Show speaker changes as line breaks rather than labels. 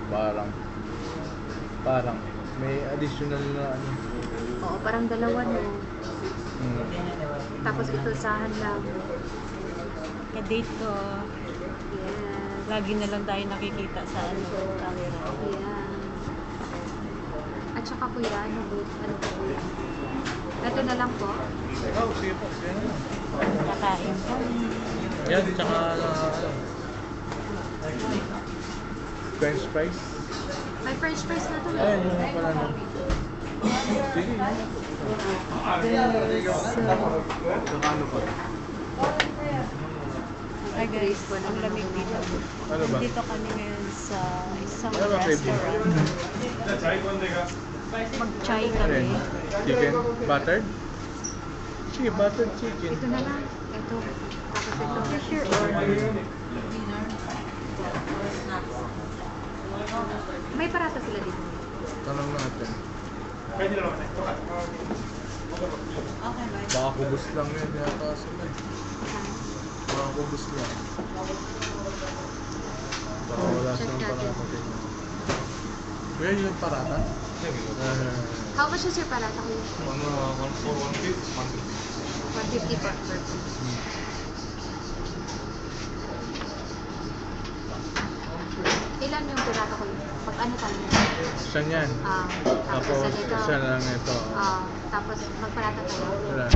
Parang, parang may additional na ano.
Oo, parang dalawa no.
Hmm.
Tapos ito sahan lang.
Ka-date ko.
Yes.
Lagi na lang tayo nakikita sa camera.
Yan. At saka kuya, ano po kuya? Ito na lang po.
Oh, sige po. Sige na.
Kakain kami.
Yan, tsaka ano, French fries.
May french fries na to.
Ayun, yung pala no. Sige. Tsaka ano pa?
Ay guys, ang lamig dito.
Ano ba?
Dito kami ngayon sa isang
Ano ba, baby?
restaurant. Mag-chai kami.
Ayun. Chicken? Buttered? Sige, buttered chicken.
Ito na lang. Ito. Tapos ito.
Here's your order.
May parata sila dito.
Tanong natin.
Okay, bye.
Baka kubos lang yun. Yata sila eh. Baka kubos lang. Baka wala
Check
silang
natin.
parata din. Kuya, yung parata?
How much is your parata kuya?
150.
150 per person. Ilan yung pirata ko yun? Pag ano tayo?
Siya niyan.
Tapos
Tapos
sa dito.
siya lang ito.
Tapos magparata tayo.
Wala.